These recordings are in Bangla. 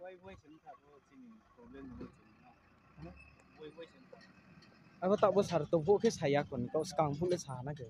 Aku tak besar tuh bu ke saya kon kau sekarang pun le sana ke.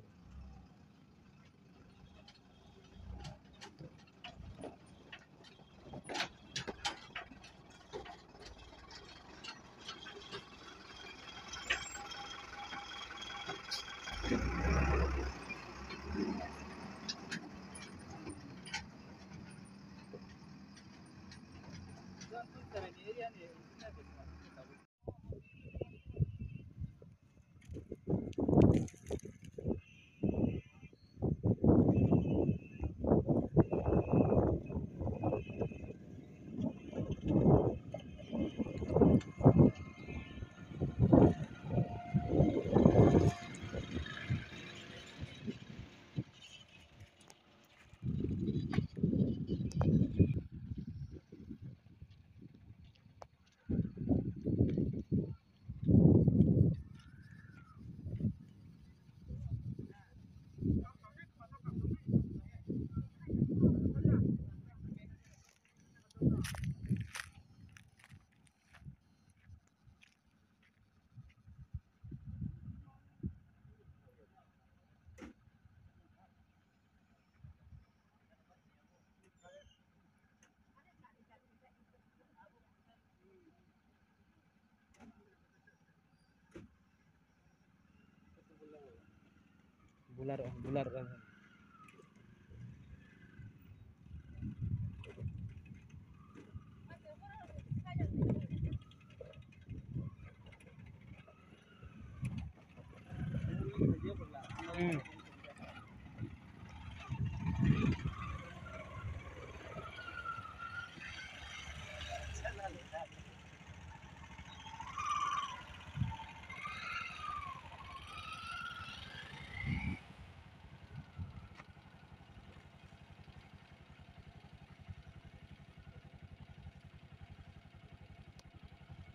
Bular.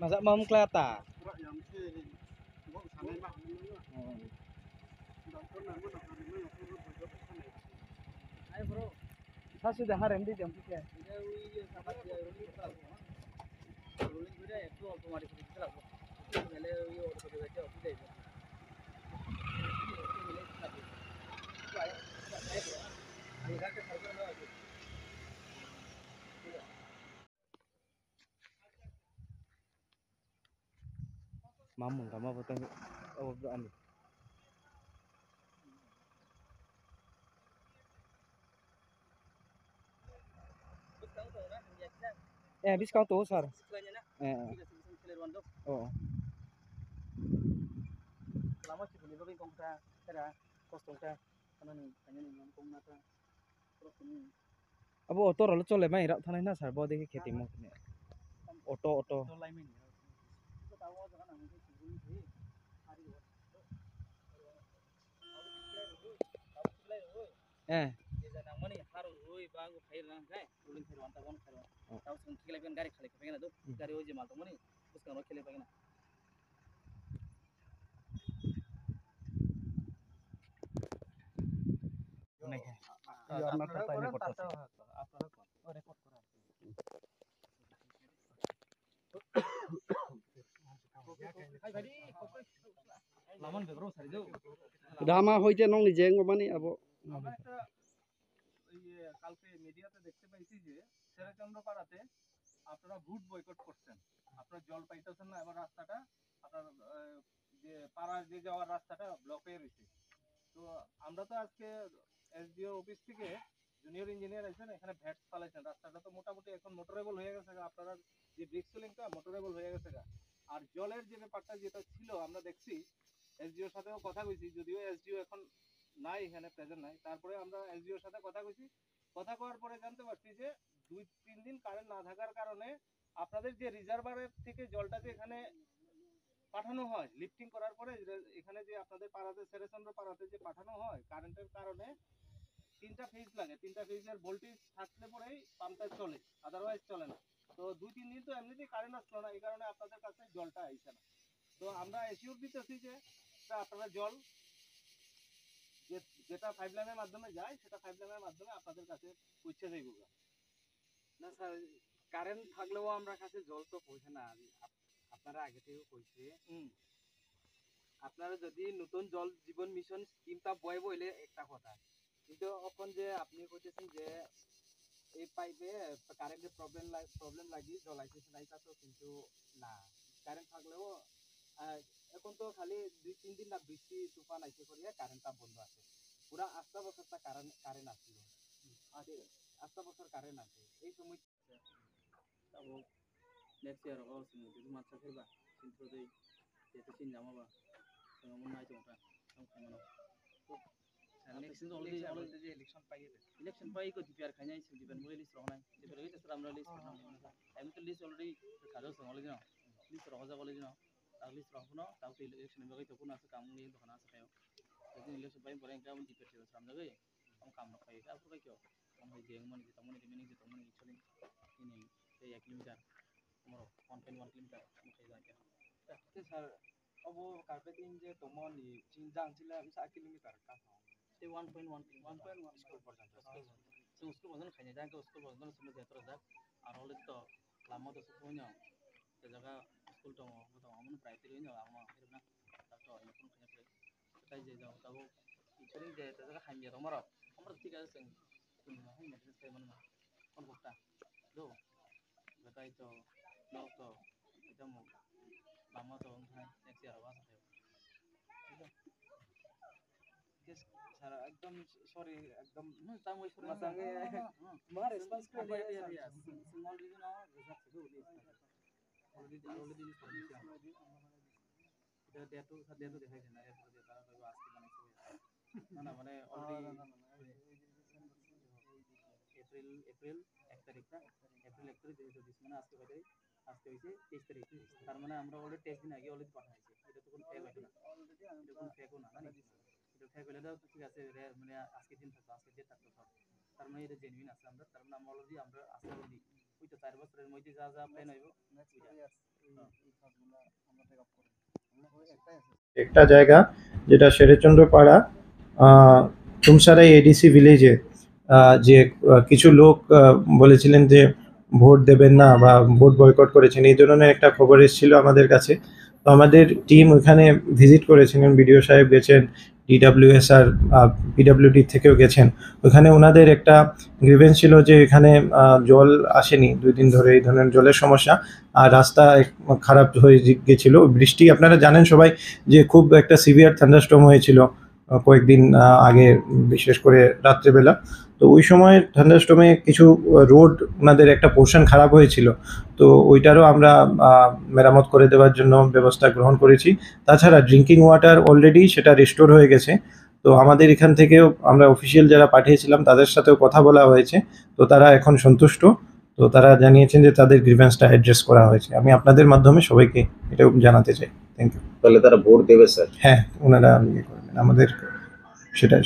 Masa mau kelihatan? Ayo bro, saya sudah harem di jam tiga. Mamu kamu apa tadi? Oh, anu. Habis kau tuh sar. Oh. Lama sih beli tapi kongta, kada kosongta, karena nih hanya nih ngomong nata. Abu oto lalu cole mai rak tanah na sar bawa deh खेती mau ini. Oto. Dama হইছে নং নিজে মানে আবো কালকে মিডিয়াতে দেখতে পাইছি যে শেরচন্দ্র পাড়াতে আপনারা ভোট বয়কট করছেন, আপনারা জল পাইতেছেন না, এবার রাস্তাটা আপনার যে পাড়ার যে যাওয়ার রাস্তাটা ব্লক হয়ে রয়েছে। তো আমরা তো আজকে এসডিও অফিস থেকে জুনিয়র ইঞ্জিনিয়ার আছেন, এখানে ভ্যাট চালাইছেন, রাস্তাটা তো মোটামুটি এখন মোটরেবল হয়ে গেছে, আপনারা যে ব্রিক সিলিংটা মোটরেবল হয়ে গেছে। আর জলের যে ব্যাপারটা যেটা ছিল আমরা দেখছি, এসডিওর সাথেও কথা কইছি, যদিও এসডিও এখন নাই এখানে প্রেজেন্ট নাই, তারপরে আমরা এসডিওর সাথে কথা কইছি। কথা কওয়ার পরে জানতে পারছি যে 2-3 দিন কারেন্ট না থাকার কারণে আপনাদের যে রিজার্ভারের থেকে জলটা যে এখানে পাঠানো হয় লিফটিং করার পরে এখানে যে আপনাদের পাড়াতে শেরচন্দ্র পাড়াতে যে পাঠানো হয় কারেন্টের কারণে 3টা ফেজ লাগে, 3টা ফেজের ভোল্টেজ থাকলে পরেই পাম্পটা চলে, আদারওয়াইজ চলে না। তো 2-3 দিন তো এমনিতেই কারেন্ট আসলো না, এই কারণে আপনাদের কাছে জলটা আইছে না। তো আমরা এসিওর দিতেছি যে আপনারা জল যেটা পাইপলাইনের মাধ্যমে যায় সেটা পাইপলাইনের মাধ্যমে আপনাদের কাছে পৌঁছে যাইব না। স্যার কারেন্ট থাকলেও আমরা কাছে জল তো পৌঁছে না। আপনারা আগে থেকে কইছে আপনারা যদি নতুন জল জীবন মিশন স্কিমটা বয় বইলে একটা কথা, কিন্তু এখন যে আপনি কইতেছেন যে এই পাইপে কারেন্টের প্রবলেম লাগি জল আইতেছে না, এটা তো কিন্তু না। কারেন্ট থাকলেও এখন তো খালি 2-3 দিন না বৃষ্টি তুফান আইসে করিয়া কারেন্টটা বন্ধ আছে। পুরা 8টা বছরটা কারেন্ট আসছিল, আস্তা বছর কারেন্ট আছে। এই সময় Tabo next year ako sinunod matcha ba sinto dei ito sinjama ba ngamun na ito ta ang kamano to next is already election পাইয়ে election pai ko dipyar khanya is diban mo list rohna dipyar oi tasra amra list rohna am to list already khalo song already na list rohja already na ta list rohna ta to election me gai to kuna sa kam ni dokhana sa kayo jadi election pai pore ka am dipyar chilo samja gai am kam na pai ta pore kyo am hoi jeng mon jita mon remaining jita mon choli ini 1 kilometer amro 1.1 kilometer am khai ja kya sir अब कार्पेटिंग जे तमनि चिंजां चिला 1 किलोमीटर का ते 1.1 kilometer स्कूल पर्यंत so उसको वजन खाने जाएगा उसको वजन सुन देता रहा और ऑल तो लामा तो सब होने ते जगह स्कूल तो हमन प्राइवेट होने आमा इरना तब तो इलेक्ट्रॉन खाने पे कई जे जाओ तब इचरिंग जे ते जगह खाने तो हमारा ठीक है संग सुन है मेंटेनेंस पे मन कौन बोलता दो बताई तो लोग तो एकदम लामा तो नेक्स्ट ईयर आवाज है স্যার একদম সরি একদম tang wei sur মাসাঙ্গে মা রেসপন্স করে dia small reason no result se do already dia to dekhai na ya pore tara koi aske banai na mane already April 1 তারিখ না এপ্রিল 1 তারিখ 2020 মানে আজকে কয় তারিখ আজকে হইছে 23 তারিখ তার মানে আমরা অলরেডি 23 দিন আগে অলরেডি পাঠাইছি এটা তো কোনো ফেক হইতো না অলরেডি এটা কোনো ফেকও না না এটা ফেক হলে তো ঠিক আছে মানে আজকে দিন থাকতো আজকে ডেট থাকতো সব তার মানে এটা জেনুইন আছে আমরা তার মানে আমরা অলরেডি আমরা আজকে অলরেডি ওই তো 4 বছরের মধ্যে যা যা প্ল্যান হইবো নেক্সট ইয়ার এই কাজগুলো আমরা টেক আপ করব আমরা একটাই আছে একটা জায়গা যেটা শেরেচন্দ্রপাড়া তুমসারাই এডিসি ভিলেজে যে কিছু লোক বলেছিলেন যে ভোট দেবেন না বা ভোট বয়কট করেছেন এই ধরনের একটা খবর এসেছিল আমাদের কাছে। তো আমাদের টিম ওখানে ভিজিট করেছিলেন, বিডিও সাহেব গেছেন, ডিডব্লিউএস আর পিডব্লিউডি থেকেও গেছেন। ওখানে ওনাদের একটা গ্রিভেন্স ছিল যে এখানে জল আসেনি 2 দিন ধরে, এই ধরনের জলের সমস্যা, আর রাস্তা খারাপ হয়ে গেছিলো। বৃষ্টি আপনারা জানেন সবাই যে খুব একটা সিভিয়ার থান্ডারস্টর্ম হয়েছিল কয়েকদিন আগে, বিশেষ করে রাত্রেবেলা। তো ওই সময় থান্ডারস্টর্মে কিছু রোড ওনাদের একটা পোর্শন খারাপ হয়েছিল, তো ওইটারও আমরা মেরামত করে দেওয়ার জন্য ব্যবস্থা গ্রহণ করেছি। তাছাড়া ড্রিঙ্কিং ওয়াটার অলরেডি সেটা রিস্টোর হয়ে গেছে। তো আমাদের এখান থেকেও আমরা অফিসিয়াল যারা পাঠিয়েছিলাম তাদের সাথেও কথা বলা হয়েছে, তো তারা এখন সন্তুষ্ট। তো তারা জানিয়েছেন যে তাদের গ্রিভেন্সটা অ্যাড্রেস করা হয়েছে। আমি আপনাদের মাধ্যমে সবাইকে এটাও জানাতে চাই। Thank you. তাহলে তারা ভোট দেবে স্যার? হ্যাঁ, ওনারা করবেন আমাদের সেটাই।